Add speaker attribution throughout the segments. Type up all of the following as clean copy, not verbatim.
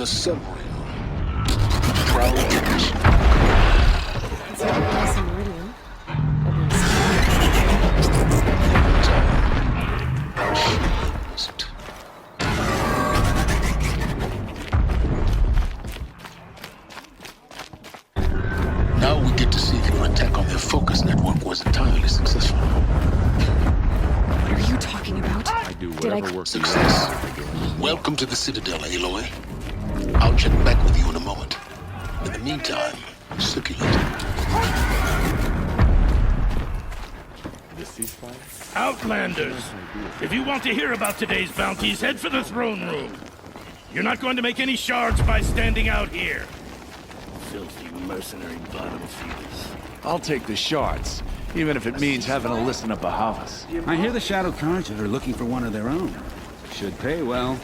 Speaker 1: the sun ring. Proud image.
Speaker 2: It's like a awesome radio.
Speaker 1: Now we get to see if your attack on their focus network was entirely successful.
Speaker 2: What are you talking about?
Speaker 3: I do whatever works.
Speaker 1: Success. Welcome to the Citadel, Aloy. I'll check back with you in a moment. In the meantime, circulate.
Speaker 3: The ceasefire?
Speaker 4: Outlanders! If you want to hear about today's bounties, head for the throne room. You're not going to make any shards by standing out here. Filthy mercenary bottom feeders.
Speaker 3: I'll take the shards, even if it means having to listen to Bahavas.
Speaker 5: I hear the Shadow Cards are looking for one of their own. Should pay well.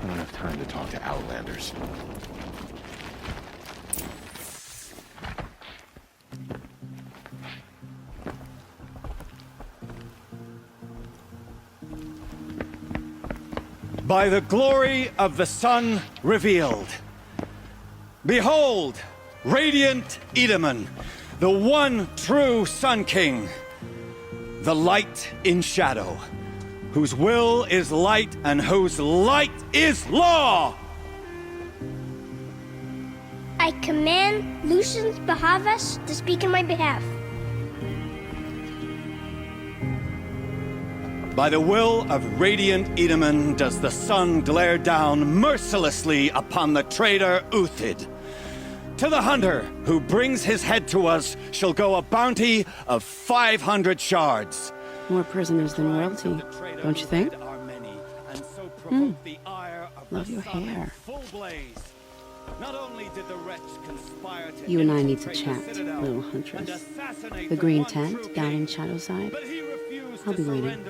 Speaker 3: I don't have time to talk to Outlanders.
Speaker 6: By the glory of the sun revealed. Behold, radiant Edaman, the one true Sun King, the light in shadow, whose will is light and whose light is law!
Speaker 7: I command Lucius Bahavas to speak in my behalf.
Speaker 6: By the will of radiant Edaman does the sun glare down mercilessly upon the traitor Uthid. To the hunter who brings his head to us shall go a bounty of 500 shards.
Speaker 2: More prisoners than royalty, don't you think? Love your hair.
Speaker 6: Not only did the wretch conspire to
Speaker 2: You and I need to chat, little huntress. The green tent down in Shadowside. I'll be waiting.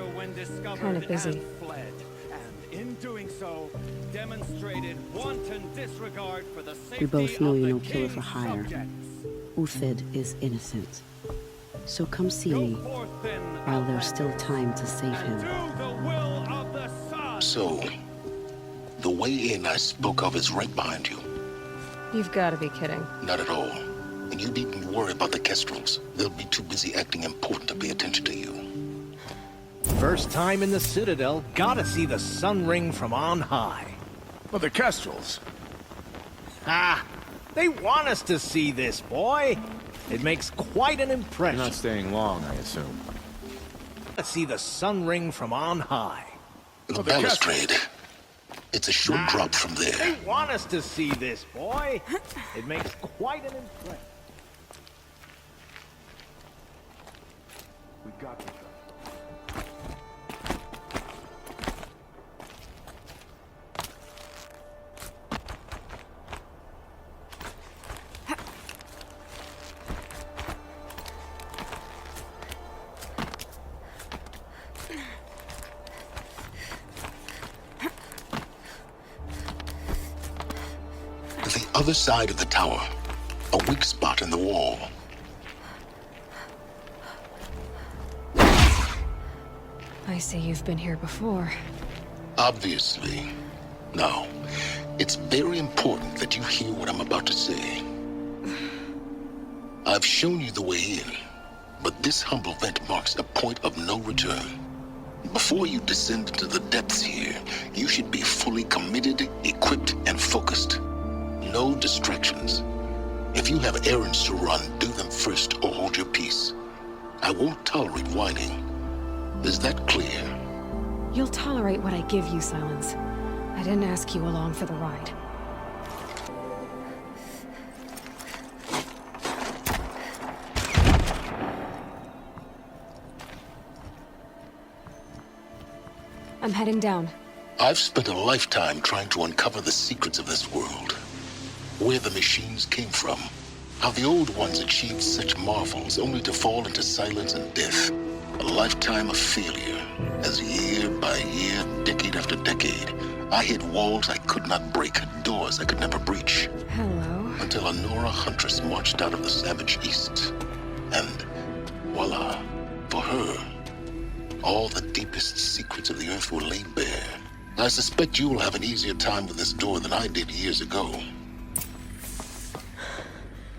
Speaker 7: Kinda busy.
Speaker 6: And in doing so, demonstrated wanton disregard for the safety
Speaker 2: We both know
Speaker 6: of
Speaker 2: you're
Speaker 6: the
Speaker 2: no killer for
Speaker 6: king's
Speaker 2: hire.
Speaker 6: subjects.
Speaker 2: Uthid is innocent. So come see me
Speaker 6: Go forth then,
Speaker 2: while there's still time to save
Speaker 6: and
Speaker 2: him.
Speaker 6: do the will of the sun.
Speaker 1: So, the way in I spoke of is right behind you.
Speaker 8: You've got to be kidding.
Speaker 1: Not at all. And you needn't worry about the Kestrels. They'll be too busy acting important to pay attention to you.
Speaker 9: First time in the Citadel, gotta see the sun ring from on high.
Speaker 3: Well, the Kestrels.
Speaker 9: Ah, they want us to see this, boy. It makes quite an
Speaker 3: You're
Speaker 9: impression.
Speaker 3: not staying long, I assume.
Speaker 9: Let's see the sun ring from on high.
Speaker 1: The
Speaker 3: the
Speaker 1: balustrade. It's a short drop from
Speaker 9: They
Speaker 1: there.
Speaker 9: want us to see this, boy. It makes quite an impression.
Speaker 3: We got the
Speaker 1: To the other side of the tower, a weak spot in the wall.
Speaker 8: I see you've been here before.
Speaker 1: Obviously. Now, it's very important that you hear what I'm about to say. I've shown you the way in, but this humble vent marks a point of no return. Before you descend into the depths here, you should be fully committed, equipped, and focused. No distractions. If you have errands to run, do them first or hold your peace. I won't tolerate whining. Is that clear?
Speaker 8: You'll tolerate what I give you, Silence. I didn't ask you along for the ride. I'm heading down.
Speaker 1: I've spent a lifetime trying to uncover the secrets of this world. Where the machines came from. How the old ones achieved such marvels only to fall into silence and death. A lifetime of failure, as year by year, decade after decade, I hit walls I could not break, doors I could never breach.
Speaker 8: Hello.
Speaker 1: Until a Nora huntress marched out of the savage east. And voila, for her, all the deepest secrets of the earth were laid bare. I suspect you will have an easier time with this door than I did years ago.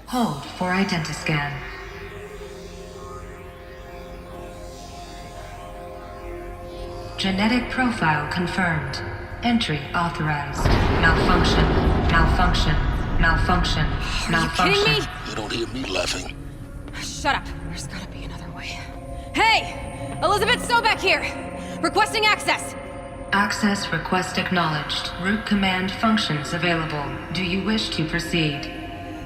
Speaker 10: Hold for identiscan. Genetic profile confirmed. Entry authorized. Malfunction. Malfunction. Malfunction. Malfunction.
Speaker 8: Are you kidding me?
Speaker 1: You don't hear me laughing.
Speaker 8: Shut up. There's gotta be another way. Hey! Elizabeth Sobek here! Requesting access!
Speaker 10: Access request acknowledged. Root command functions available. Do you wish to proceed?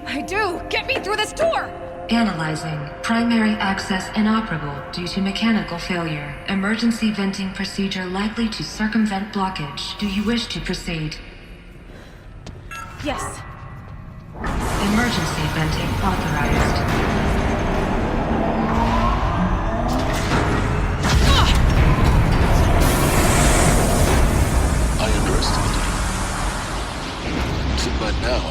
Speaker 8: I do! Get me through this door!
Speaker 10: Analyzing. Primary access inoperable due to mechanical failure. Emergency venting procedure likely to circumvent blockage. Do you wish to proceed?
Speaker 8: Yes.
Speaker 10: Emergency venting authorized.
Speaker 1: I underestimated you. So by now,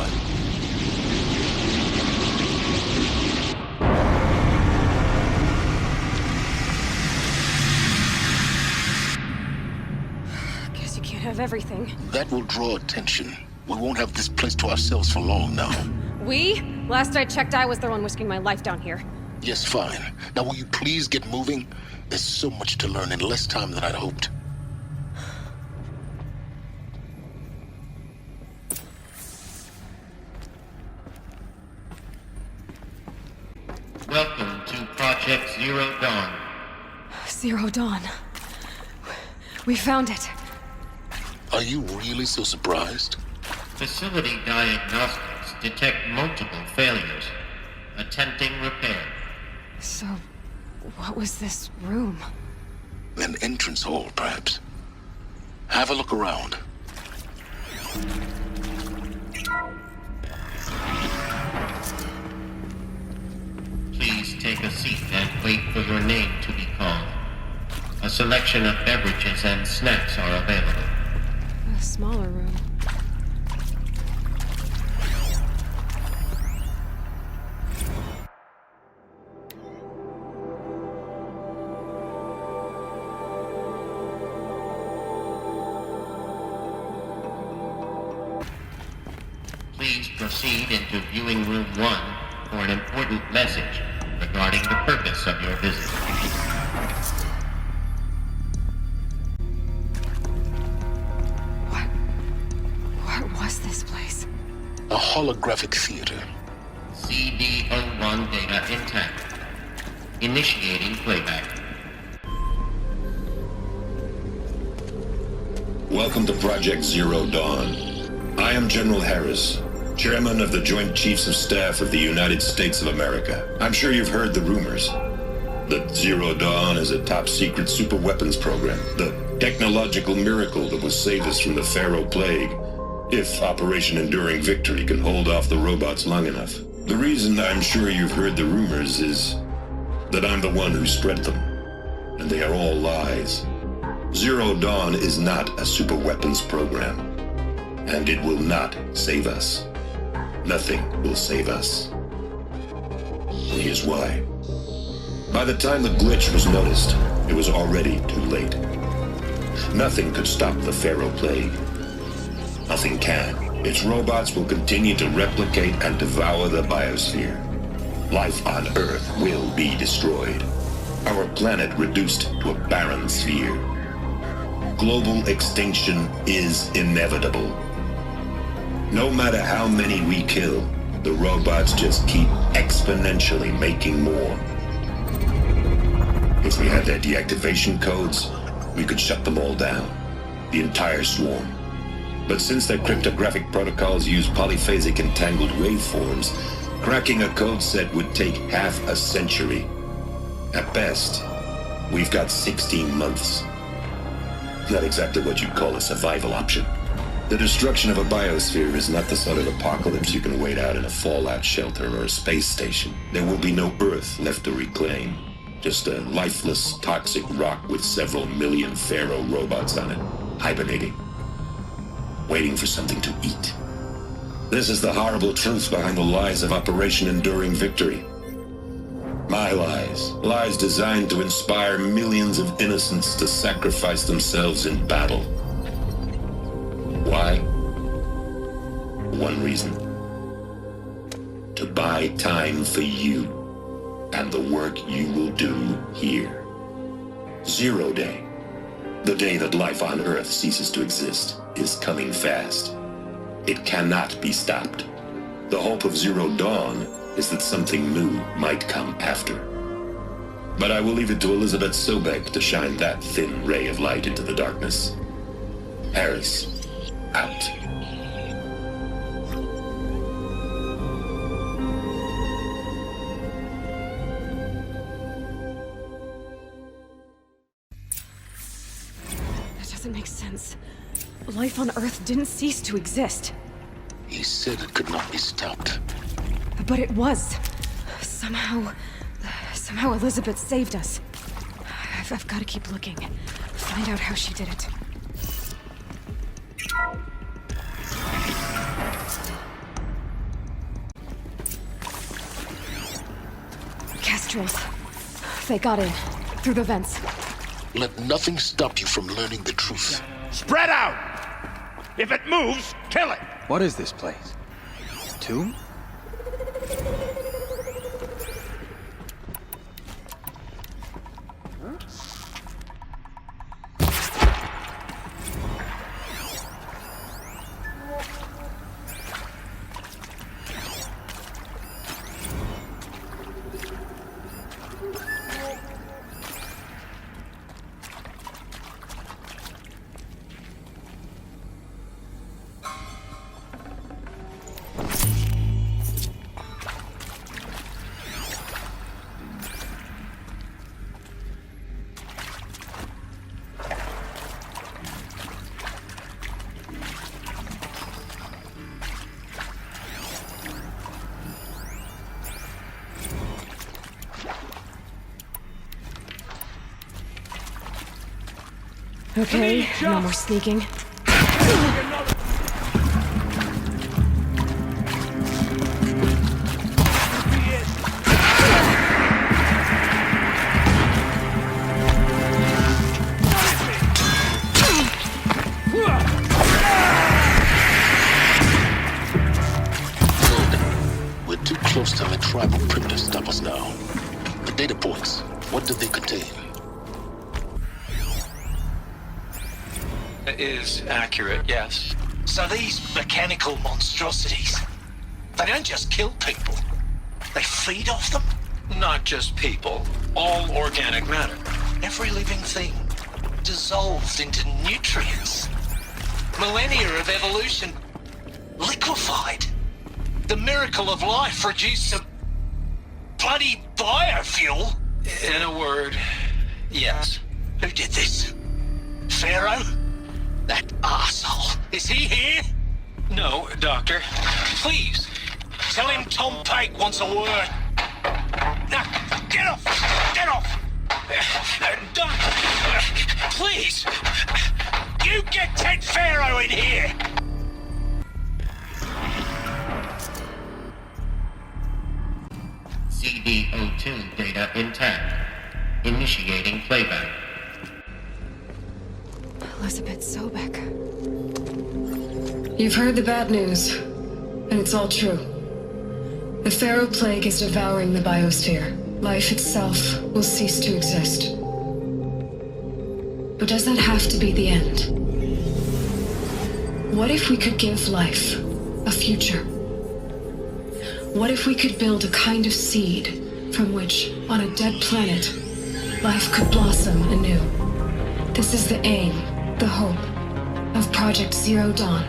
Speaker 8: Guess you can't have everything.
Speaker 1: that will draw attention. We won't have this place to ourselves for long now.
Speaker 8: We? Last I checked, I was the one risking my life down here.
Speaker 1: Yes, fine. Now will you please get moving? There's so much to learn in less time than I'd hoped.
Speaker 11: Welcome to Project Zero Dawn.
Speaker 8: Zero Dawn. We found it.
Speaker 1: Are you really so surprised?
Speaker 11: Facility diagnostics detect multiple failures. Attempting repair.
Speaker 8: So, what was this room?
Speaker 1: An entrance hall, perhaps. Have a look around.
Speaker 11: Please take a seat and wait for your name to be called. A selection of beverages and snacks are available.
Speaker 8: A smaller room.
Speaker 11: Please proceed into viewing room 1 for an important message regarding the purpose of your visit.
Speaker 8: What was this place?
Speaker 1: A holographic theater.
Speaker 11: CD01 data intact. Initiating playback.
Speaker 12: Welcome to Project Zero Dawn. I am General Harris, Chairman of the Joint Chiefs of Staff of the United States of America. I'm sure you've heard the rumors that Zero Dawn is a top-secret superweapons program, the technological miracle that will save us from the Pharaoh Plague, if Operation Enduring Victory can hold off the robots long enough. The reason I'm sure you've heard the rumors is that I'm the one who spread them, and they are all lies. Zero Dawn is not a superweapons program, and it will not save us. Nothing will save us. And here's why. By the time the glitch was noticed, it was already too late. Nothing could stop the Pharaoh Plague. Nothing can. Its robots will continue to replicate and devour the biosphere. Life on Earth will be destroyed. Our planet reduced to a barren sphere. Global extinction is inevitable. No matter how many we kill, the robots just keep exponentially making more. If we had their deactivation codes, we could shut them all down. The entire swarm. But since their cryptographic protocols use polyphasic entangled waveforms, cracking a code set would take half a century. At best, we've got 16 months. Not exactly what you'd call a survival option. The destruction of a biosphere is not the sort of apocalypse you can wait out in a fallout shelter or a space station. There will be no Earth left to reclaim. Just a lifeless, toxic rock with several million Pharaoh robots on it, hibernating, waiting for something to eat. This is the horrible truth behind the lies of Operation Enduring Victory. My lies. Lies designed to inspire millions of innocents to sacrifice themselves in battle. Why? One reason. To buy time for you and the work you will do here. 0 Day, the day that life on Earth ceases to exist, is coming fast. It cannot be stopped. The hope of Zero Dawn is that something new might come after. But I will leave it to Elizabeth Sobek to shine that thin ray of light into the darkness. Harris, out.
Speaker 8: Doesn't make sense. Life on Earth didn't cease to exist.
Speaker 1: He said it could not be stopped.
Speaker 8: But it was. Somehow Elizabeth saved us. I've got to keep looking. Find out how she did it. Kestrels. They got in. Through the vents.
Speaker 1: Let nothing stop you from learning the truth.
Speaker 4: Spread out! If it moves, kill it!
Speaker 5: What is this place? Tomb?
Speaker 8: Okay, no more sneaking.
Speaker 1: We're too close to the tribal primitive to stop us now. The data points, what do they contain?
Speaker 13: Is accurate, yes. So these mechanical monstrosities, they don't just kill people, they feed off them? Not just people, all organic matter. Every living thing dissolved into nutrients. Millennia of evolution liquefied. The miracle of life reduced to bloody biofuel. In a word, yes. Who did this? Pharaoh? That arsehole. Is he here? No, Doctor. Please, tell him Tom Pike wants a word. Now, get off! Get off! Doctor, please! You get Ted Pharaoh in here!
Speaker 11: CD02 data intact. Initiating playback.
Speaker 8: Elizabeth Sobek.
Speaker 10: You've heard the bad news, and it's all true. The Pharaoh Plague is devouring the biosphere. Life itself will cease to exist. But does that have to be the end? What if we could give life a future? What if we could build a kind of seed from which, on a dead planet, life could blossom anew? This is the aim, the hope, of Project Zero Dawn.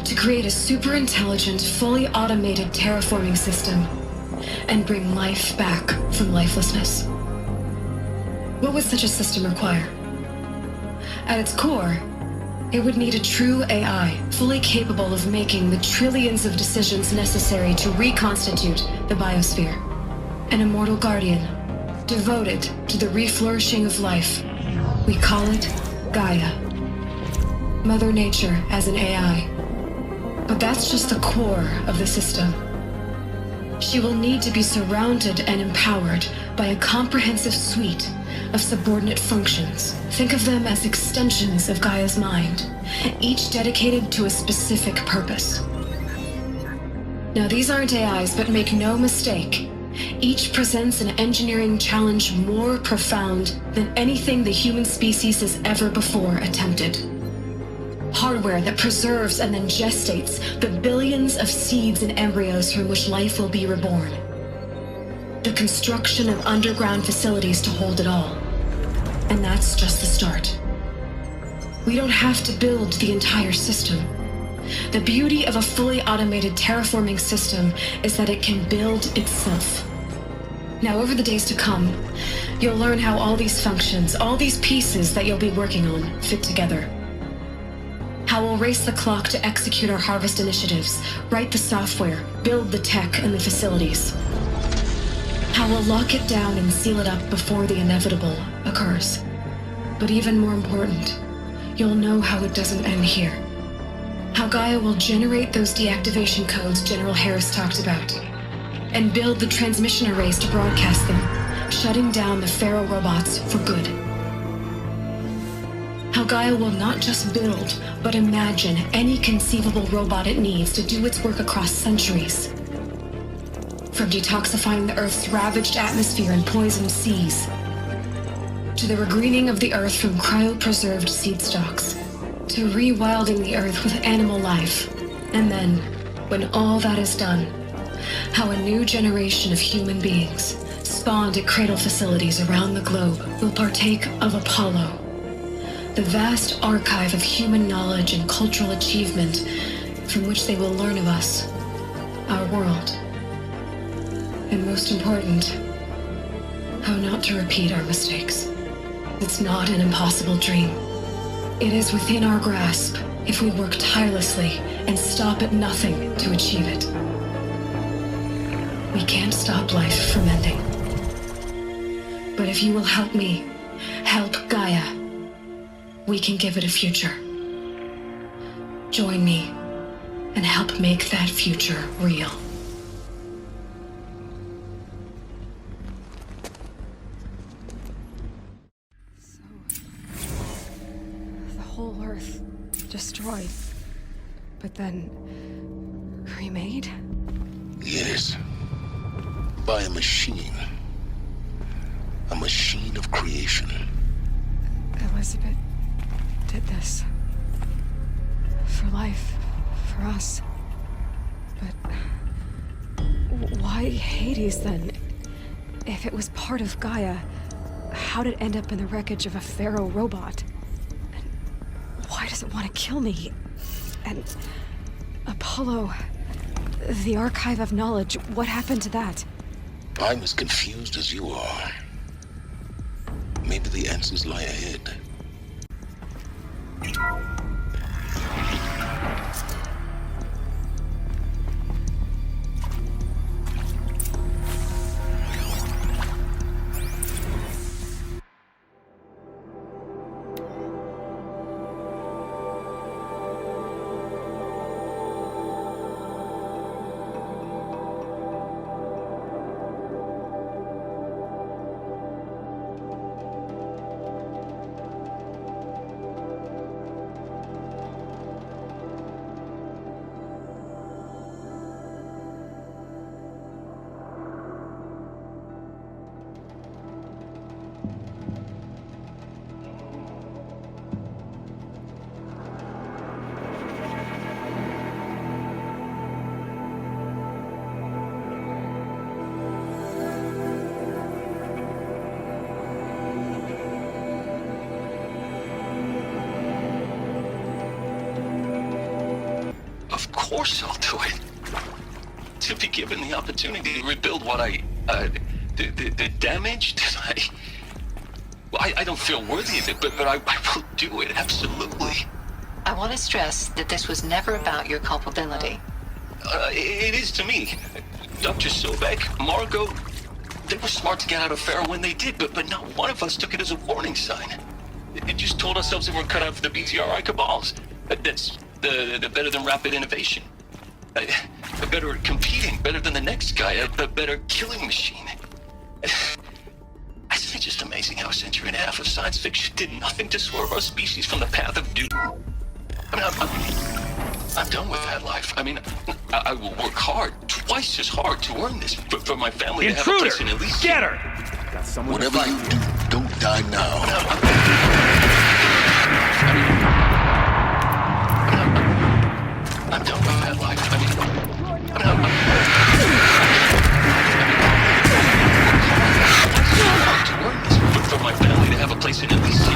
Speaker 10: To create a super-intelligent, fully automated terraforming system and bring life back from lifelessness. What would such a system require? At its core, it would need a true AI, fully capable of making the trillions of decisions necessary to reconstitute the biosphere. An immortal guardian, devoted to the reflourishing of life. We call it Gaia. Mother Nature as an AI. But that's just the core of the system. She will need to be surrounded and empowered by a comprehensive suite of subordinate functions. Think of them as extensions of Gaia's mind. each dedicated to a specific purpose. Now, these aren't AIs, but make no mistake, each presents an engineering challenge more profound than anything the human species has ever before attempted. Hardware that preserves and then gestates the billions of seeds and embryos from which life will be reborn. The construction of underground facilities to hold it all. And that's just the start. We don't have to build the entire system. The beauty of a fully automated terraforming system is that it can build itself. Now, over the days to come, you'll learn how all these functions, all these pieces that you'll be working on, fit together. How we'll race the clock to execute our harvest initiatives, write the software, build the tech and the facilities. How we'll lock it down and seal it up before the inevitable occurs. But even more important, you'll know how it doesn't end here. How Gaia will generate those deactivation codes General Harris talked about, and build the transmission arrays to broadcast them, shutting down the Pharaoh robots for good. How Gaia will not just build, but imagine any conceivable robot it needs to do its work across centuries. From detoxifying the Earth's ravaged atmosphere and poisoned seas, to the regreening of the Earth from cryopreserved seed stocks, to rewilding the Earth with animal life. And then, when all that is done, how a new generation of human beings, spawned at cradle facilities around the globe, will partake of Apollo, the vast archive of human knowledge and cultural achievement from which they will learn of us, our world. And most important, how not to repeat our mistakes. It's not an impossible dream. It is within our grasp if we work tirelessly and stop at nothing to achieve it. We can't stop life from ending. But if you will help me, help Gaia, we can give it a future. Join me and help make that future real.
Speaker 8: Whole Earth destroyed, but then remade?
Speaker 1: Yes. By a machine. A machine of creation.
Speaker 8: Elizabeth did this. For life, for us. But why Hades then? If it was part of Gaia, how'd it end up in the wreckage of a Pharaoh robot? Why does it want to kill me? And Apollo, the archive of knowledge, what happened to that?
Speaker 1: I'm as confused as you are. Maybe the answers lie ahead. Of course I'll do it. To be given the opportunity to rebuild what the damage that I don't feel worthy of it, but I will do it, absolutely.
Speaker 14: I want to stress that this was never about your culpability.
Speaker 1: It is to me. Dr. Sobek, Margot, they were smart to get out of Pharaoh when they did, but not one of us took it as a warning sign. It just told ourselves that we're cut out for the BTRI cabals. That's the better than rapid innovation. Better at competing, better than the next guy, a better killing machine. Isn't it just amazing how a century and a half of science fiction did nothing to swerve our species from the path of doom? I mean, I'm done with that life. I mean, I will work hard, twice as hard to earn this, for my family to have a place in at least...
Speaker 4: Get her! Got someone.
Speaker 1: Whatever you do, don't die now. I'm done with that life. I mean, to earn this, for my family to have a place in at least...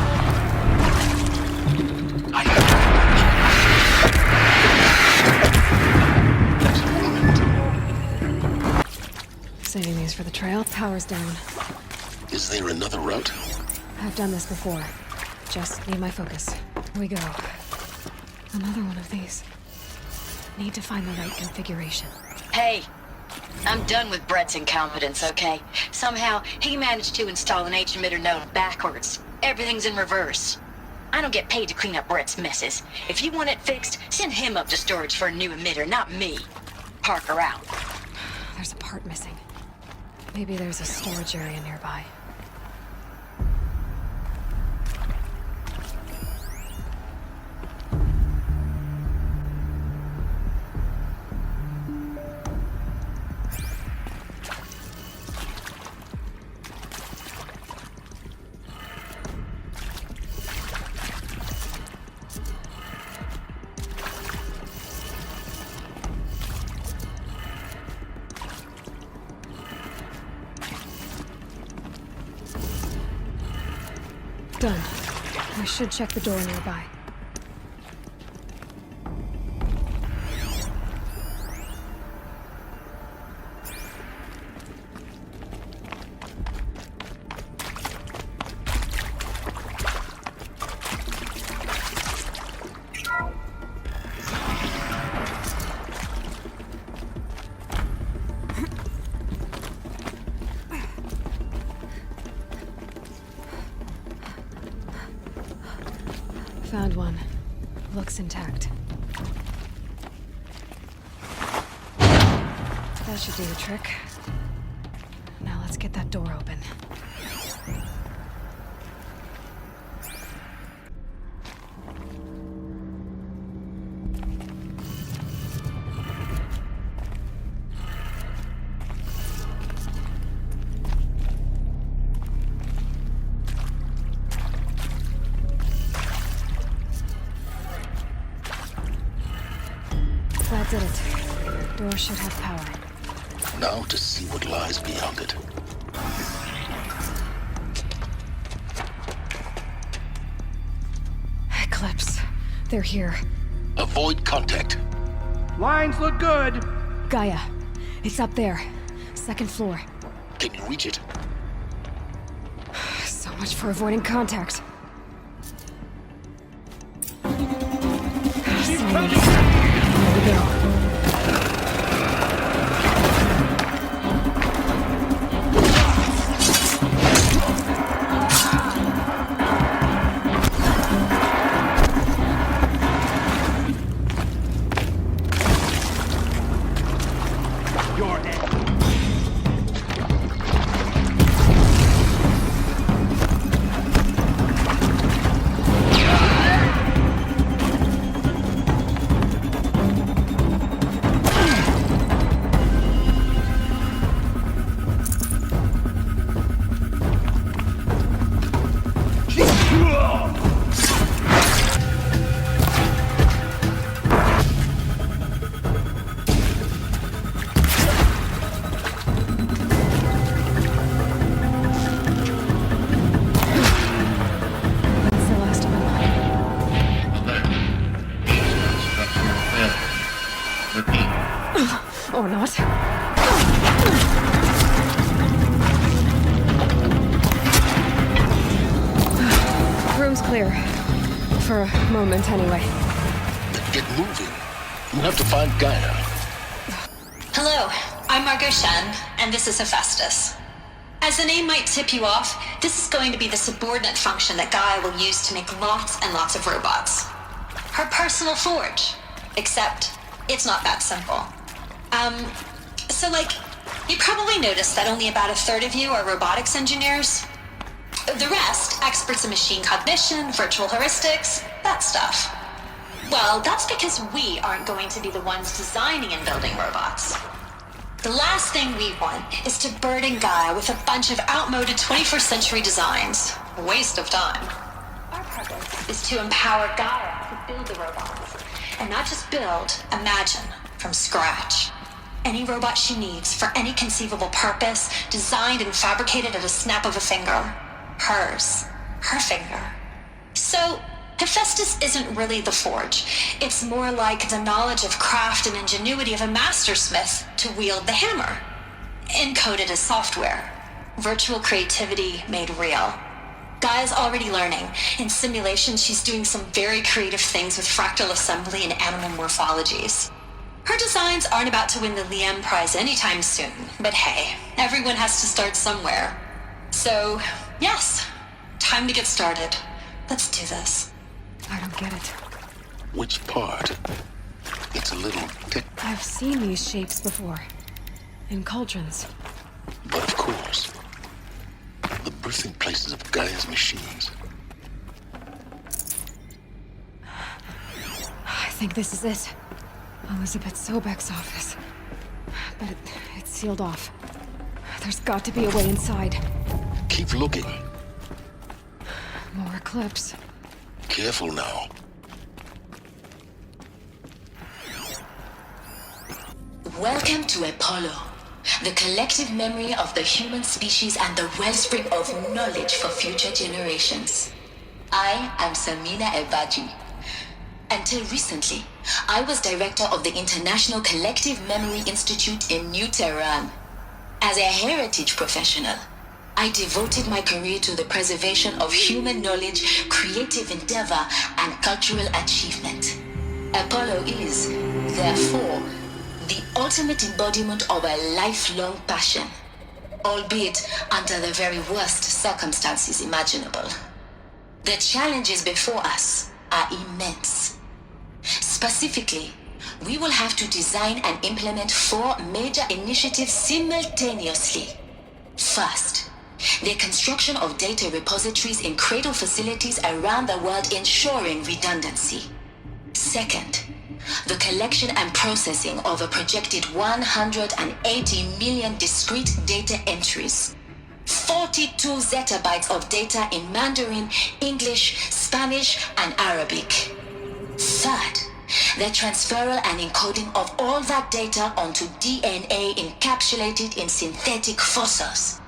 Speaker 8: Saving these for the trail. Power's down.
Speaker 1: Is there another route?
Speaker 8: I've done this before. Just need my focus. Here we go. Another one of these. Need to find the right configuration.
Speaker 14: Hey, I'm done with Brett's incompetence, okay? Somehow, he managed to install an H-emitter node backwards. Everything's in reverse. I don't get paid to clean up Brett's messes. If you want it fixed, send him up to storage for a new emitter, not me. Parker out.
Speaker 8: There's a part missing. Maybe there's a storage area nearby. Done. I should check the door nearby. Found one. Looks intact. That should do the trick. Now let's get that door open. That did it. Door should have power.
Speaker 1: Now to see what lies beyond it.
Speaker 8: Eclipse. They're here.
Speaker 1: Avoid contact.
Speaker 3: Lines look good.
Speaker 8: Gaia. It's up there. Second floor.
Speaker 1: Can you reach it?
Speaker 8: So much for avoiding contact. Here we go. Or not. Room's clear. For a moment, anyway.
Speaker 1: Get moving. You have to find Gaia.
Speaker 14: Hello, I'm Margot Shen, and this is Hephaestus. As the name might tip you off, this is going to be the subordinate function that Gaia will use to make lots and lots of robots. Her personal forge. Except, it's not that simple. You probably noticed that only about a third of you are robotics engineers. The rest, experts in machine cognition, virtual heuristics, that stuff. Well, that's because we aren't going to be the ones designing and building robots. The last thing we want is to burden Gaia with a bunch of outmoded 21st century designs. A waste of time. Our purpose is to empower Gaia to build the robots. And not just build, imagine, from scratch. Any robot she needs for any conceivable purpose, designed and fabricated at a snap of a finger. Hers. Her finger. So, Hephaestus isn't really the forge. It's more like the knowledge of craft and ingenuity of a mastersmith to wield the hammer. Encoded as software. Virtual creativity made real. Gaia's already learning. In simulation, she's doing some very creative things with fractal assembly and animal morphologies. Her designs aren't about to win the Liam Prize anytime soon, but hey, everyone has to start somewhere. So, yes, time to get started. Let's do this.
Speaker 8: I don't get it.
Speaker 1: Which part? It's a little thick.
Speaker 8: I've seen these shapes before. In cauldrons.
Speaker 1: But of course, the birthing places of Gaia's machines.
Speaker 8: I think this is it. Elizabeth Sobek's office. But it's sealed off. There's got to be a way inside.
Speaker 1: Keep looking.
Speaker 8: More clips.
Speaker 1: Careful now.
Speaker 14: Welcome to Apollo, the collective memory of the human species and the wellspring of knowledge for future generations. I am Samina Ebaji. Until recently, I was director of the International Collective Memory Institute in New Tehran. As a heritage professional, I devoted my career to the preservation of human knowledge, creative endeavor, and cultural achievement. Apollo is, therefore, the ultimate embodiment of a lifelong passion, albeit under the very worst circumstances imaginable. The challenges before us are immense. Specifically, we will have to design and implement 4 major initiatives simultaneously. First, the construction of data repositories in cradle facilities around the world, ensuring redundancy. Second, the collection and processing of a projected 180 million discrete data entries. 42 zettabytes of data in Mandarin, English, Spanish, and Arabic. Third, the transferal and encoding of all that data onto DNA encapsulated in synthetic fossils.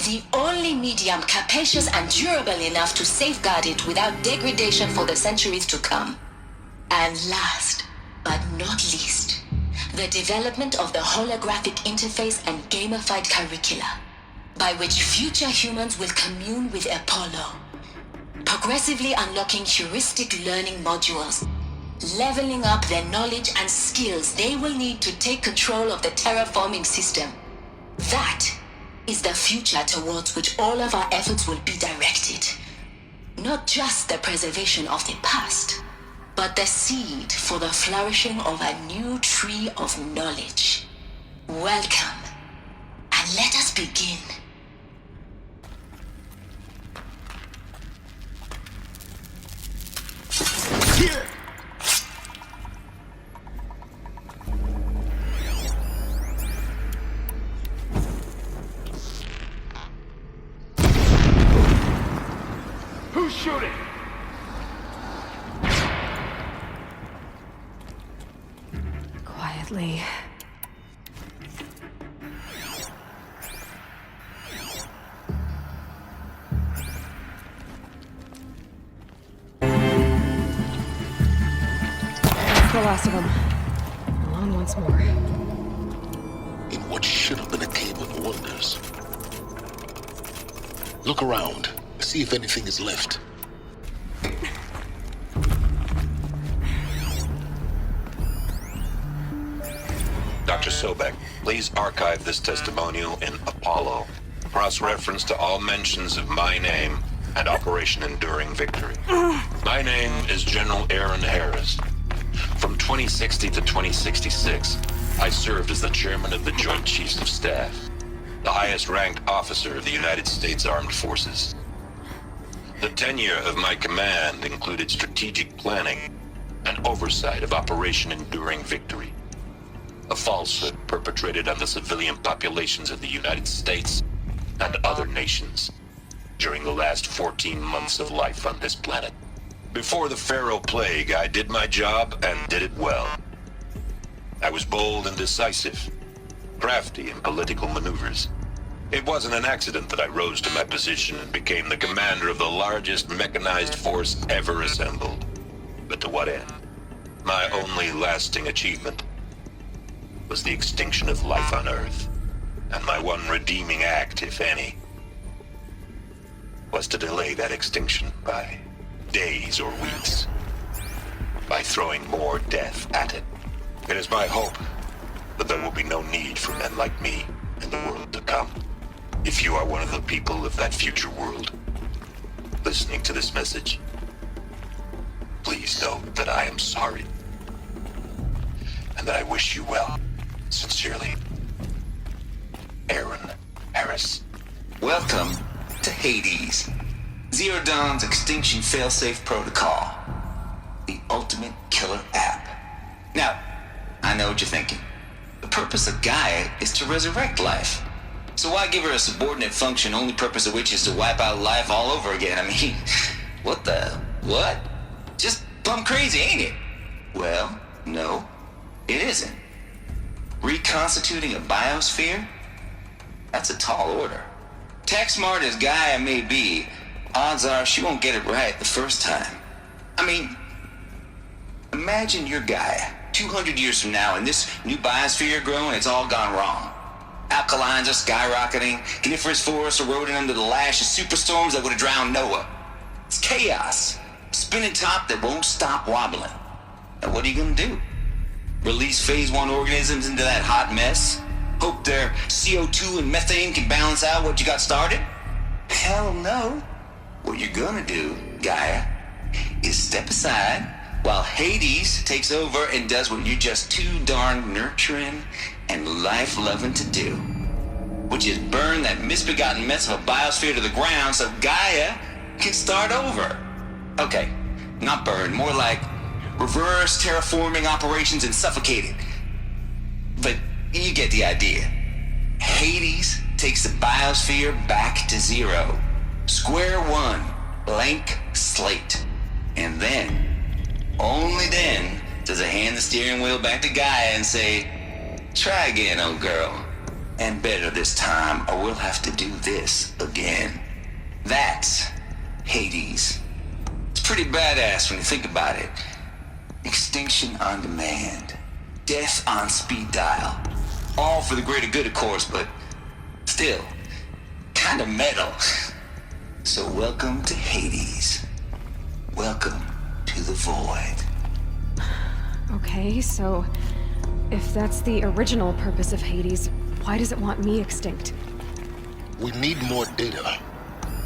Speaker 14: The only medium capacious and durable enough to safeguard it without degradation for the centuries to come. And last, but not least, the development of the holographic interface and gamified curricula, by which future humans will commune with Apollo, progressively unlocking heuristic learning modules, leveling up their knowledge and skills they will need to take control of the terraforming system. That is the future towards which all of our efforts will be directed. Not just the preservation of the past, but the seed for the flourishing of a new tree of knowledge. Welcome, and let us begin.
Speaker 1: Here!
Speaker 3: Who's shooting?
Speaker 8: Quietly. That's the last of them. Alone once more.
Speaker 1: In what should have been a cave of wonders. Look around. See if anything is left.
Speaker 12: Dr. Sobek, please archive this testimonial in Apollo. Cross-reference to all mentions of my name and Operation Enduring Victory. My name is General Aaron Harris. From 2060 to 2066, I served as the chairman of the Joint Chiefs of Staff, the highest-ranked officer of the United States Armed Forces. The tenure of my command included strategic planning, and oversight of Operation Enduring Victory. A falsehood perpetrated on the civilian populations of the United States and other nations during the last 14 months of life on this planet. Before the Pharaoh Plague, I did my job and did it well. I was bold and decisive, crafty in political maneuvers. It wasn't an accident that I rose to my position and became the commander of the largest mechanized force ever assembled. But to what end? My only lasting achievement was the extinction of life on Earth. And my one redeeming act, if any, was to delay that extinction by days or weeks, by throwing more death at it. It is my hope that there will be no need for men like me in the world to come. If you are one of the people of that future world listening to this message, please know that I am sorry and that I wish you well. Sincerely, Aaron Harris.
Speaker 15: Welcome to Hades, Zero Dawn's extinction failsafe protocol, the ultimate killer app. Now, I know what you're thinking. The purpose of Gaia is to resurrect life. So why give her a subordinate function, only purpose of which is to wipe out life all over again? I mean, what? Just plumb crazy, ain't it? Well, no, it isn't. Reconstituting a biosphere? That's a tall order. Tech smart as Gaia may be, odds are she won't get it right the first time. I mean, imagine you're Gaia, 200 years from now, and this new biosphere growing, it's all gone wrong. Alkalines are skyrocketing, coniferous forests eroding under the lash of superstorms that would have drowned Noah. It's chaos, spinning top that won't stop wobbling. And what are you gonna do? Release phase 1 organisms into that hot mess? Hope their CO2 and methane can balance out what you got started? Hell no. What you're gonna do, Gaia, is step aside while Hades takes over and does what you're just too darn nurturing and life-loving to do, which is burn that misbegotten mess of a biosphere to the ground so Gaia can start over. Okay, not burn, more like reverse terraforming operations and suffocate it. But you get the idea. Hades takes the biosphere back to zero. Square one, blank slate. And then, only then, does it hand the steering wheel back to Gaia and say, try again, old girl. And better this time, or we'll have to do this again. That's Hades. It's pretty badass when you think about it. Extinction on demand. Death on speed dial. All for the greater good, of course, but still, kind of metal. So welcome to Hades. Welcome to the void.
Speaker 8: Okay, so if that's the original purpose of Hades, why does it want me extinct?
Speaker 1: We need more data.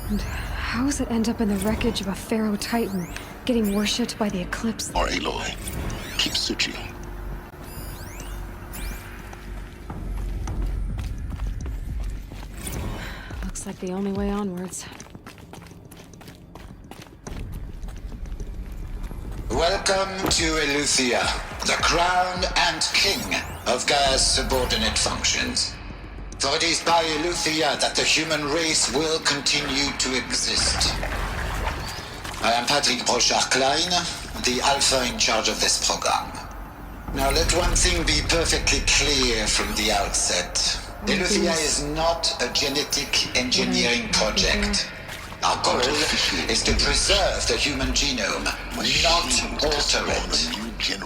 Speaker 8: And how does it end up in the wreckage of a Pharaoh Titan, getting worshipped by the Eclipse?
Speaker 1: Or Aloy. Keep searching.
Speaker 8: Looks like the only way onwards.
Speaker 16: Welcome to Eleuthia, the crown and king of Gaia's subordinate functions. For it is by Eleuthia that the human race will continue to exist. I am Patrick Brochard-Klein, the Alpha in charge of this program. Now let one thing be perfectly clear from the outset. Eleuthia is not a genetic engineering project. Our goal is to preserve the human genome, not alter it.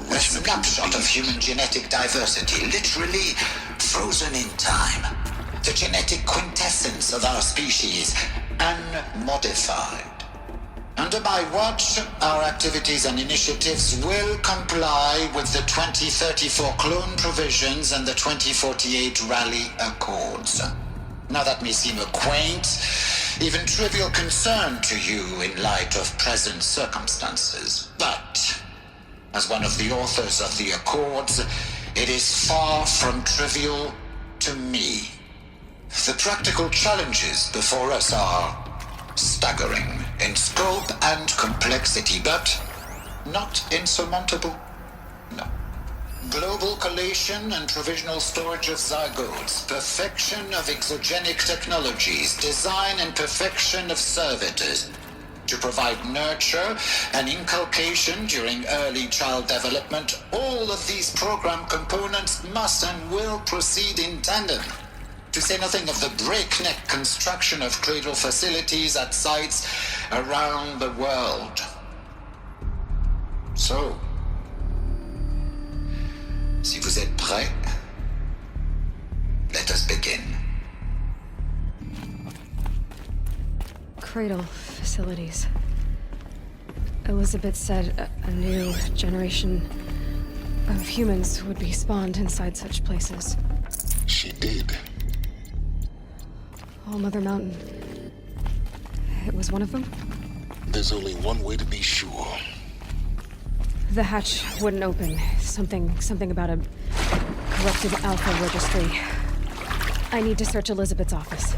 Speaker 16: A snapshot of human genetic diversity, literally frozen in time. The genetic quintessence of our species, unmodified. Under my watch, our activities and initiatives will comply with the 2034 clone provisions and the 2048 Rally Accords. Now that may seem a quaint, even trivial concern to you in light of present circumstances, but as one of the authors of the Accords, it is far from trivial to me. The practical challenges before us are staggering in scope and complexity, but not insurmountable. No. Global collation and provisional storage of zygotes, perfection of exogenic technologies, design and perfection of servitors, to provide nurture and inculcation during early child development. All of these program components must and will proceed in tandem. To say nothing of the breakneck construction of cradle facilities at sites around the world. So, si vous êtes prêts, let us begin.
Speaker 8: Cradle facilities. Elizabeth said a new generation of humans would be spawned inside such places.
Speaker 1: She did.
Speaker 8: All Mother Mountain. It was one of them?
Speaker 1: There's only one way to be sure.
Speaker 8: The hatch wouldn't open. Something about a corrupted alpha registry. I need to search Elizabeth's office.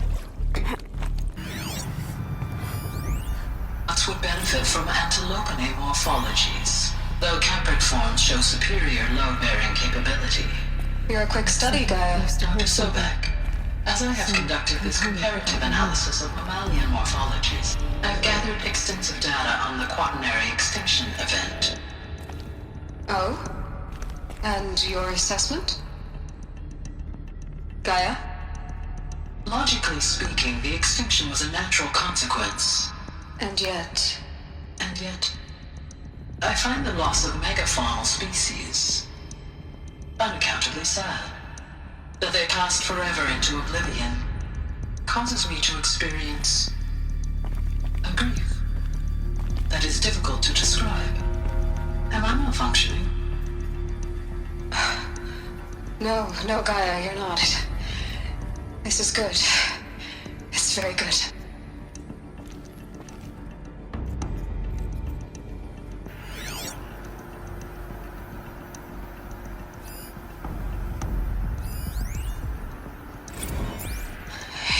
Speaker 17: Would benefit from antilopine morphologies, though caprid forms show superior load-bearing capability.
Speaker 8: You're a quick study, Gaia.
Speaker 17: Dr. Sobek, as I have conducted this comparative analysis of mammalian morphologies, I've gathered extensive data on the quaternary extinction event.
Speaker 8: Oh? And your assessment? Gaia?
Speaker 17: Logically speaking, the extinction was a natural consequence.
Speaker 8: And yet,
Speaker 17: I find the loss of megafaunal species unaccountably sad. That they passed forever into oblivion causes me to experience a grief that is difficult to describe. Am I malfunctioning?
Speaker 8: No, Gaia, you're not. This is good. It's very good.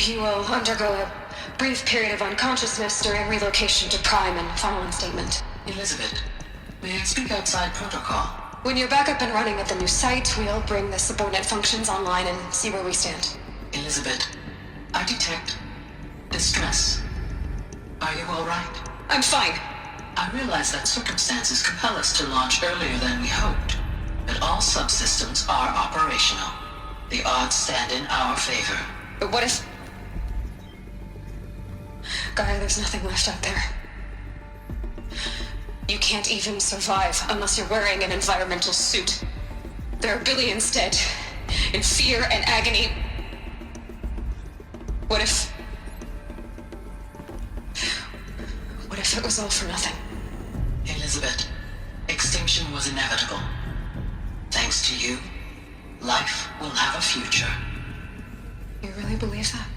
Speaker 8: You will undergo a brief period of unconsciousness during relocation to Prime and following statement.
Speaker 17: Elizabeth, may I speak outside protocol?
Speaker 8: When you're back up and running at the new site, we'll bring the subordinate functions online and see where we stand.
Speaker 17: Elizabeth, I detect distress. Are you all right?
Speaker 8: I'm fine.
Speaker 17: I realize that circumstances compel us to launch earlier than we hoped, but all subsystems are operational. The odds stand in our favor.
Speaker 8: But what if... Gaia, there's nothing left out there. You can't even survive unless you're wearing an environmental suit. There are billions dead, in fear and agony. What if it was all for nothing?
Speaker 17: Elizabeth, extinction was inevitable. Thanks to you, life will have a future.
Speaker 8: You really believe that?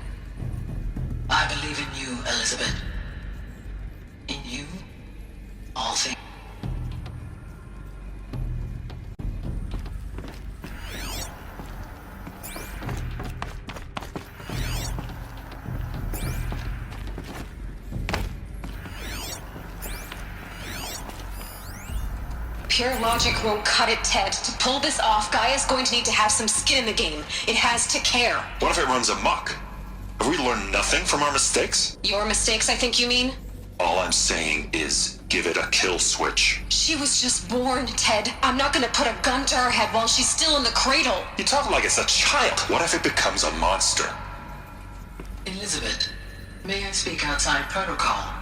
Speaker 17: I believe in you, Elizabeth. In you, all things.
Speaker 8: Pure logic won't cut it, Ted. To pull this off, Gaia's going to need to have some skin in the game. It has to care.
Speaker 12: What if it runs amok? Have we learned nothing from our mistakes?
Speaker 8: Your mistakes, I think you mean?
Speaker 12: All I'm saying is give it a kill switch.
Speaker 8: She was just born, Ted. I'm not gonna put a gun to her head while she's still in the cradle.
Speaker 12: You talk like it's a child. What if it becomes a monster?
Speaker 17: Elizabeth, may I speak outside protocol?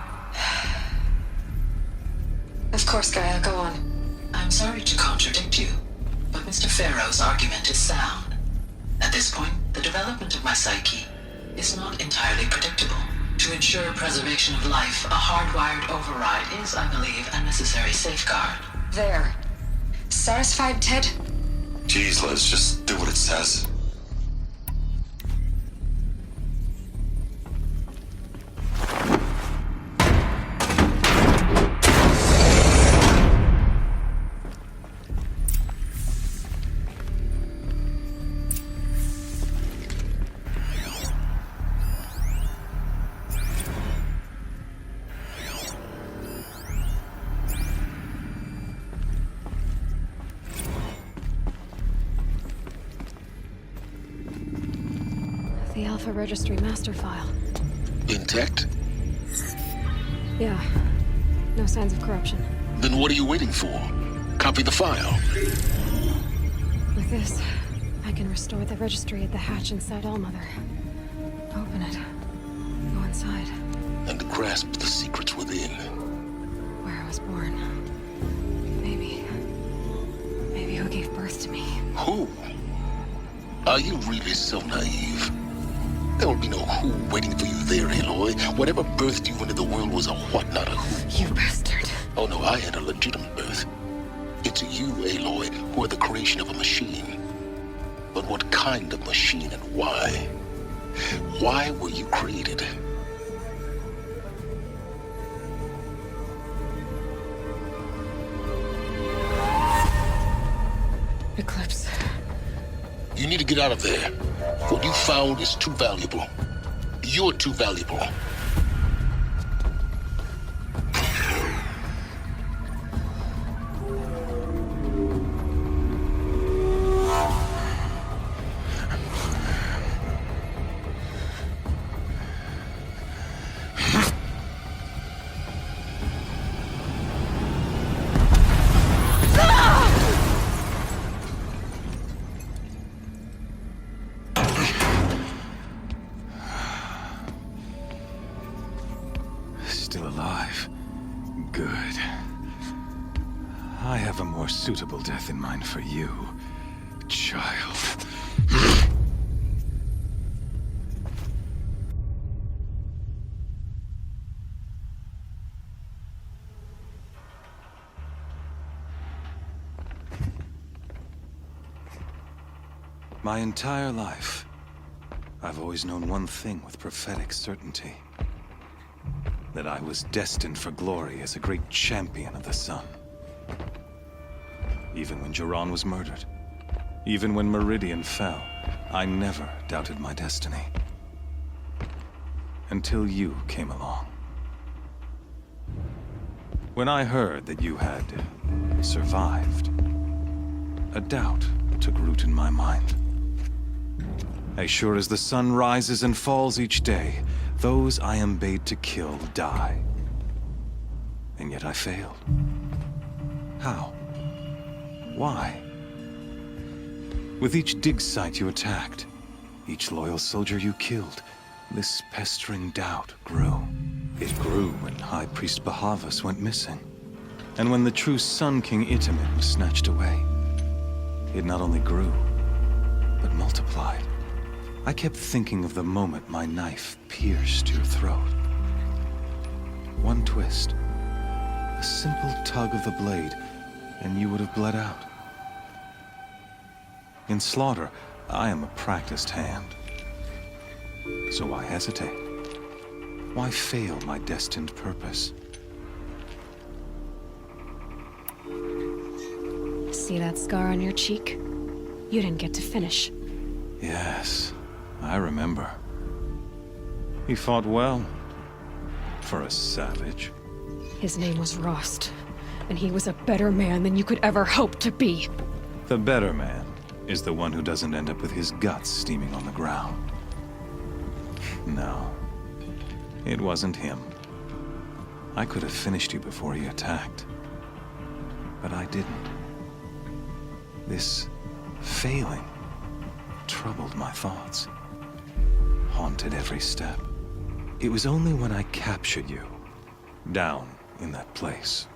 Speaker 8: Of course, Gaia, go on.
Speaker 17: I'm sorry to contradict you, but Mr. Farrow's argument is sound. At this point, the development of my psyche is not entirely predictable. To ensure preservation of life, a hardwired override is, I believe, a necessary safeguard.
Speaker 8: There. Satisfied, Ted?
Speaker 12: Jeez, Liz, just do what it says.
Speaker 8: Alpha Registry master file.
Speaker 1: Intact?
Speaker 8: Yeah. No signs of corruption.
Speaker 1: Then what are you waiting for? Copy the file.
Speaker 8: With this, I can restore the registry at the hatch inside Allmother. Open it. Go inside.
Speaker 1: And grasp the secrets within.
Speaker 8: Where I was born. Maybe who gave birth to me.
Speaker 1: Who? Are you really so naive? There will be no who waiting for you there, Aloy. Whatever birthed you into the world was a what, not a who.
Speaker 8: You bastard.
Speaker 1: Oh no, I had a legitimate birth. It's you, Aloy, who are the creation of a machine. But what kind of machine and why? Why were you created?
Speaker 8: Eclipse.
Speaker 1: You need to get out of there. What you found is too valuable. You're too valuable.
Speaker 3: Still alive. Good. I have a more suitable death in mind for you, child. My entire life, I've always known one thing with prophetic certainty. That I was destined for glory as a great champion of the sun. Even when Jiran was murdered, even when Meridian fell, I never doubted my destiny. Until you came along. When I heard that you had survived, a doubt took root in my mind. As sure as the sun rises and falls each day, those I am bade to kill die. And yet I failed. How? Why? With each dig site you attacked, each loyal soldier you killed, this pestering doubt grew. It grew when High Priest Bahavas went missing. And when the true Sun King Itamen was snatched away. It not only grew, but multiplied. I kept thinking of the moment my knife pierced your throat. One twist, a simple tug of the blade, and you would have bled out. In slaughter, I am a practiced hand. So why hesitate? Why fail my destined purpose?
Speaker 8: See that scar on your cheek? You didn't get to finish.
Speaker 3: Yes. I remember. He fought well. For a savage.
Speaker 8: His name was Rost, and he was a better man than you could ever hope to be.
Speaker 3: The better man is the one who doesn't end up with his guts steaming on the ground. No. It wasn't him. I could have finished you before he attacked. But I didn't. This failing troubled my thoughts. Haunted every step. It was only when I captured you, down in that place,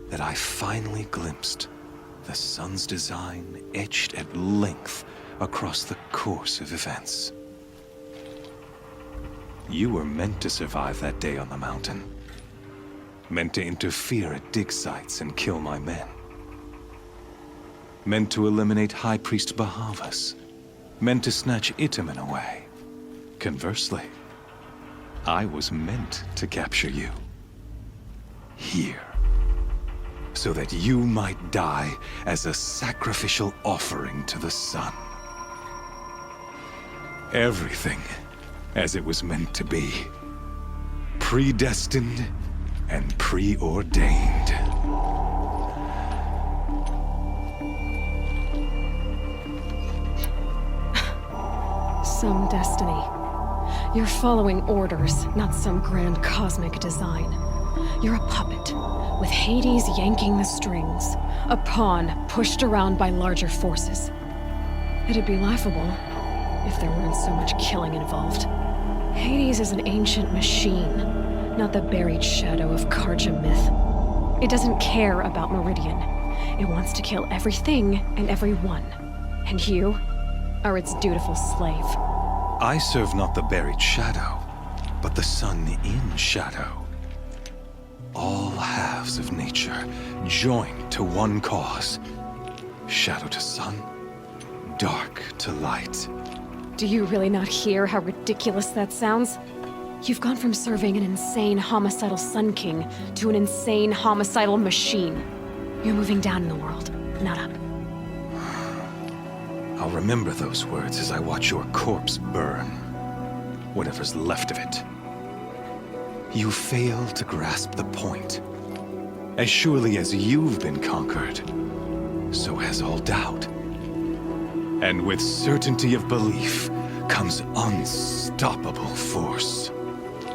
Speaker 3: that I finally glimpsed the sun's design etched at length across the course of events. You were meant to survive that day on the mountain. Meant to interfere at dig sites and kill my men. Meant to eliminate High Priest Bahavas. Meant to snatch Itamen away. Conversely, I was meant to capture you. Here. So that you might die as a sacrificial offering to the sun. Everything as it was meant to be. Predestined and preordained.
Speaker 8: some destiny. You're following orders, not some grand cosmic design. You're a puppet, with Hades yanking the strings. A pawn pushed around by larger forces. It'd be laughable if there weren't so much killing involved. Hades is an ancient machine, not the buried shadow of Karja myth. It doesn't care about Meridian. It wants to kill everything and everyone. And you are its dutiful slave.
Speaker 3: I serve not the buried shadow, but the sun in shadow. All halves of nature joined to one cause. Shadow to sun, dark to light.
Speaker 8: Do you really not hear how ridiculous that sounds? You've gone from serving an insane homicidal Sun King to an insane homicidal machine. You're moving down in the world, not up.
Speaker 3: I'll remember those words as I watch your corpse burn. Whatever's left of it. You fail to grasp the point. As surely as you've been conquered, so has all doubt. And with certainty of belief comes unstoppable force.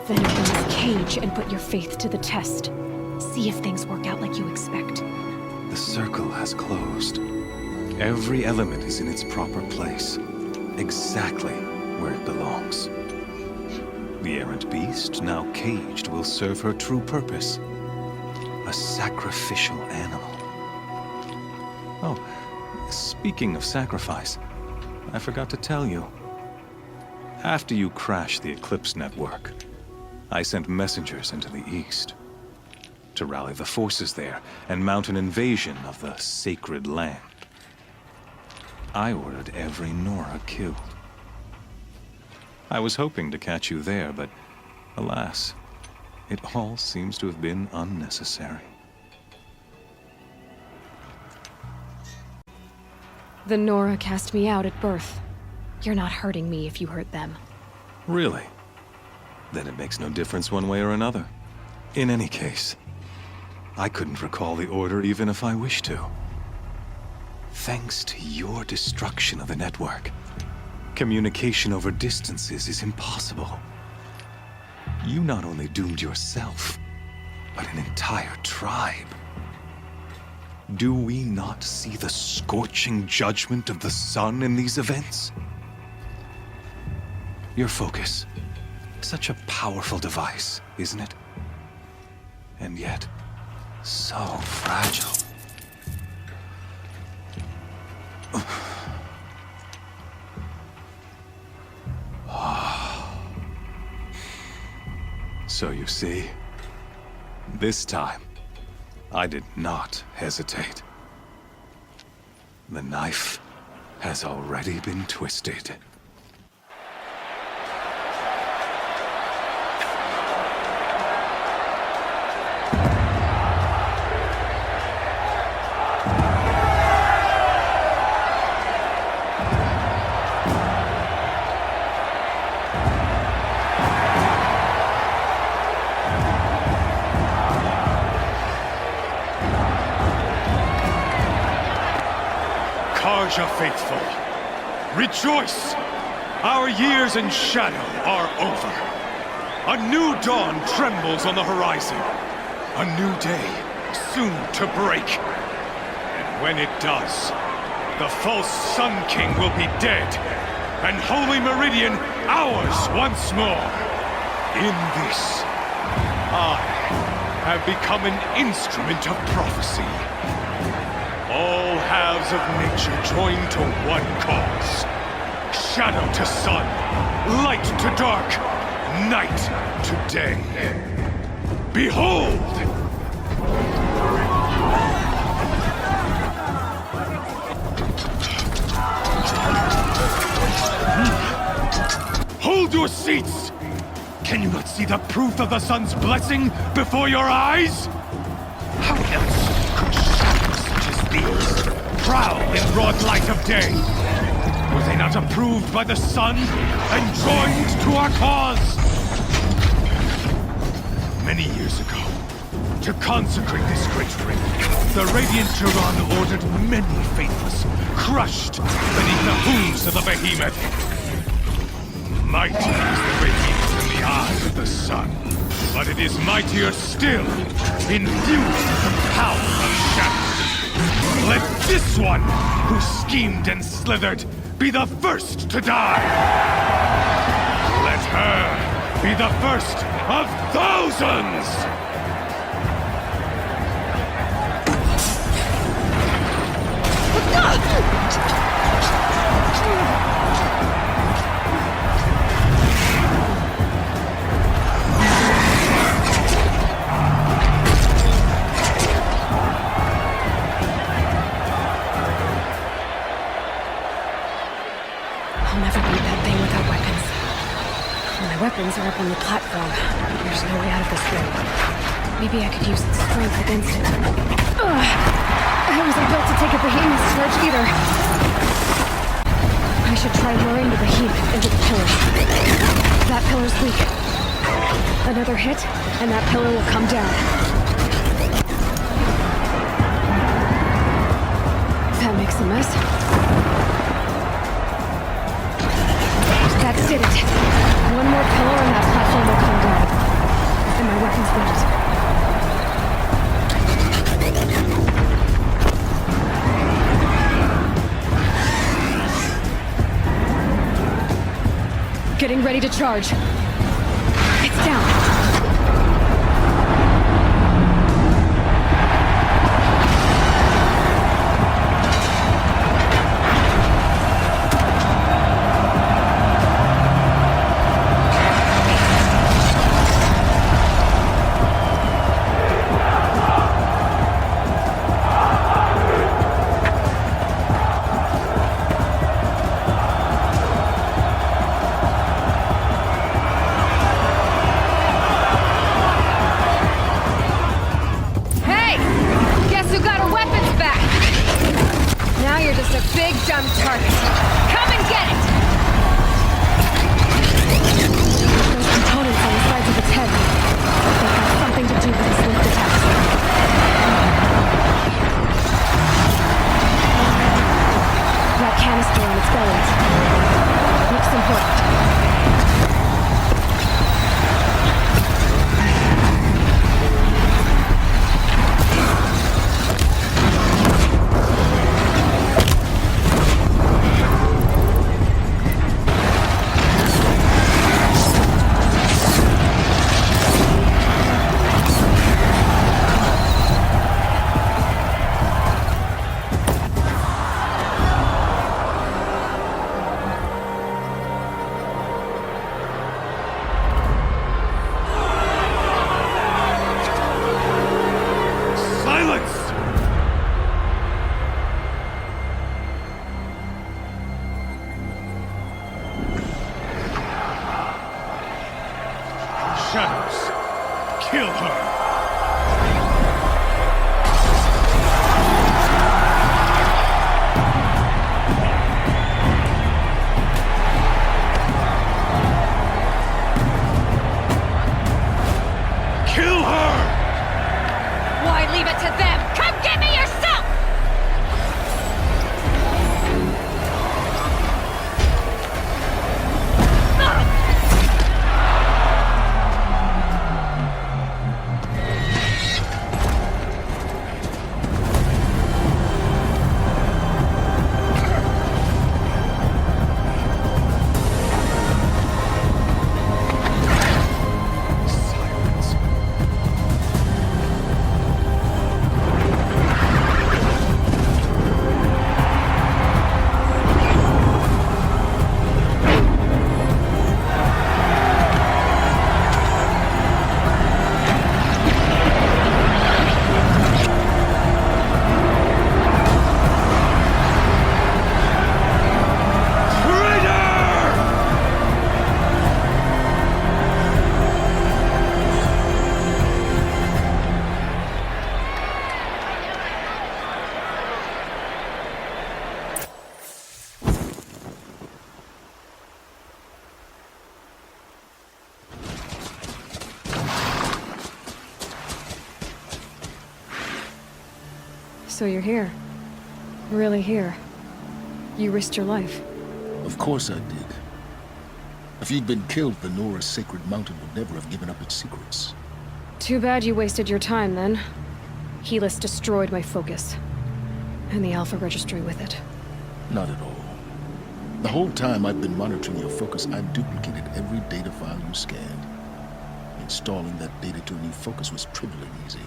Speaker 8: Then open this cage and put your faith to the test. See if things work out like you expect.
Speaker 3: The circle has closed. Every element is in its proper place, exactly where it belongs. The errant beast, now caged, will serve her true purpose. A sacrificial animal. Oh, speaking of sacrifice, I forgot to tell you. After you crashed the Eclipse network, I sent messengers into the east to rally the forces there and mount an invasion of the sacred land. I ordered every Nora killed. I was hoping to catch you there, but alas, it all seems to have been unnecessary.
Speaker 8: The Nora cast me out at birth. You're not hurting me if you hurt them.
Speaker 3: Really? Then it makes no difference one way or another. In any case, I couldn't recall the order even if I wished to. Thanks to your destruction of the network, communication over distances is impossible. You not only doomed yourself, but an entire tribe. Do we not see the scorching judgment of the sun in these events? Your focus, such a powerful device, isn't it? And yet, so fragile. So you see, this time, I did not hesitate. The knife has already been twisted.
Speaker 18: Karja faithful, rejoice! Our years in shadow are over. A new dawn trembles on the horizon. A new day soon to break. And when it does, the false Sun King will be dead, and Holy Meridian ours once more. In this, I have become an instrument of prophecy. All halves of nature join to one cause. Shadow to sun, light to dark, night to day. Behold! Hold your seats! Can you not see the proof of the sun's blessing before your eyes? How else could shadows such as these prowl in broad light of day? Were they not approved by the sun and joined to our cause? Many years ago, to consecrate this great ring, the Radiant Turan ordered many faithless crushed beneath the hooves of the behemoth. Mighty is the radiance in the eyes of the sun, but it is mightier still, infused with the power of shadow. Let this one, who schemed and slithered, be the first to die! Let her be the first of thousands!
Speaker 8: I'll never beat that thing without weapons. My weapons are up on the platform. There's no way out of this room. Maybe I could use its strength against it. Ugh! I wasn't built to take a behemoth's charge either. I should try luring the behemoth into the pillar. That pillar's weak. Another hit, and that pillar will come down. That makes a mess. That did it. One more pillar and that platform will come down. And my weapon's ready. Getting ready to charge. It's down.
Speaker 18: Shadows, kill her!
Speaker 8: Leave it to them! Come get me yourself! So you're here. Really here. You risked your life.
Speaker 1: Of course I did. If you'd been killed, the Nora's sacred mountain would never have given up its secrets.
Speaker 8: Too bad you wasted your time, then. Helis destroyed my focus. And the Alpha Registry with it.
Speaker 1: Not at all. The whole time I've been monitoring your focus, I've duplicated every data file you scanned. Installing that data to a new focus was trivially easy.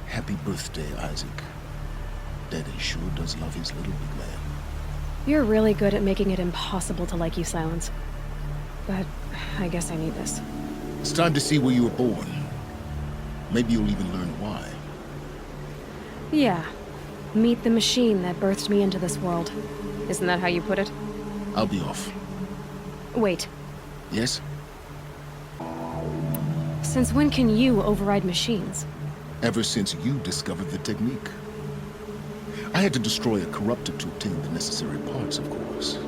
Speaker 1: Happy birthday, Isaac. Daddy sure does love his little big man.
Speaker 8: You're really good at making it impossible to like you, Silence. But I guess I need this.
Speaker 1: It's time to see where you were born. Maybe you'll even learn why.
Speaker 8: Yeah. Meet the machine that birthed me into this world. Isn't that how you put it?
Speaker 1: I'll be off.
Speaker 8: Wait.
Speaker 1: Yes?
Speaker 8: Since when can you override machines?
Speaker 1: Ever since you discovered the technique. I had to destroy a corruptor to obtain the necessary parts, of course.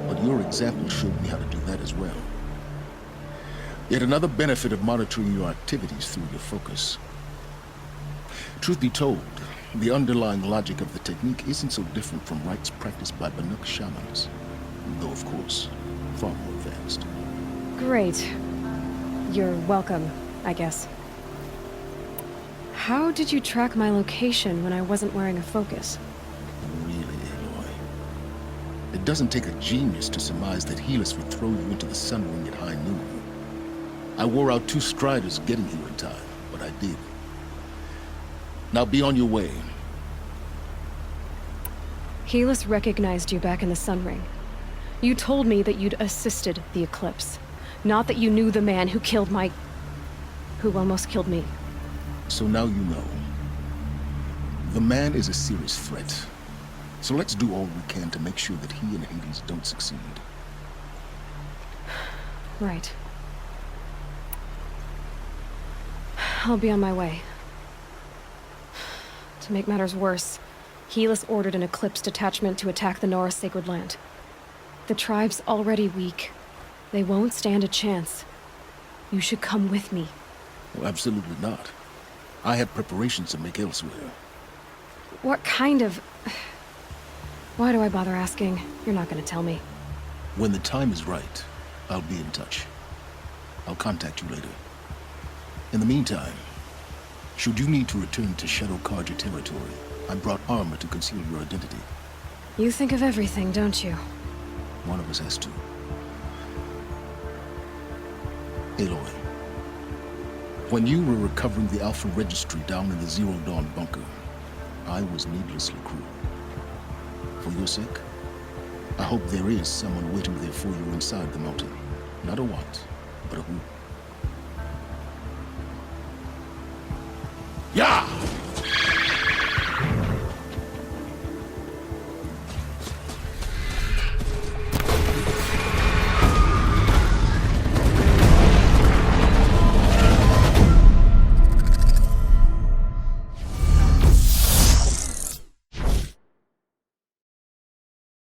Speaker 1: But your example showed me how to do that as well. Yet another benefit of monitoring your activities through your focus. Truth be told, the underlying logic of the technique isn't so different from rites practiced by Banuk shamans. Though, of course, far more advanced.
Speaker 8: Great. You're welcome, I guess. How did you track my location when I wasn't wearing a focus?
Speaker 1: Really, Aloy. It doesn't take a genius to surmise that Helis would throw you into the sun ring at high noon. I wore out 2 striders getting here in time, but I did. Now be on your way.
Speaker 8: Helis recognized you back in the Sun Ring. You told me that you'd assisted the Eclipse. Not that you knew the man who killed who almost killed me.
Speaker 1: So now you know. The man is a serious threat. So let's do all we can to make sure that he and Hades don't succeed.
Speaker 8: Right. I'll be on my way. To make matters worse, Helis ordered an Eclipse detachment to attack the Nora Sacred Land. The tribe's already weak. They won't stand a chance. You should come with me.
Speaker 1: Well, absolutely not. I have preparations to make elsewhere.
Speaker 8: What kind of... Why do I bother asking? You're not gonna tell me.
Speaker 1: When the time is right, I'll be in touch. I'll contact you later. In the meantime, should you need to return to Shadow Karja territory, I brought armor to conceal your identity.
Speaker 8: You think of everything, don't you?
Speaker 1: One of us has to. Aloy, when you were recovering the Alpha Registry down in the Zero Dawn bunker, I was needlessly cruel. For your sake, I hope there is someone waiting there for you inside the mountain. Not a what, but a who.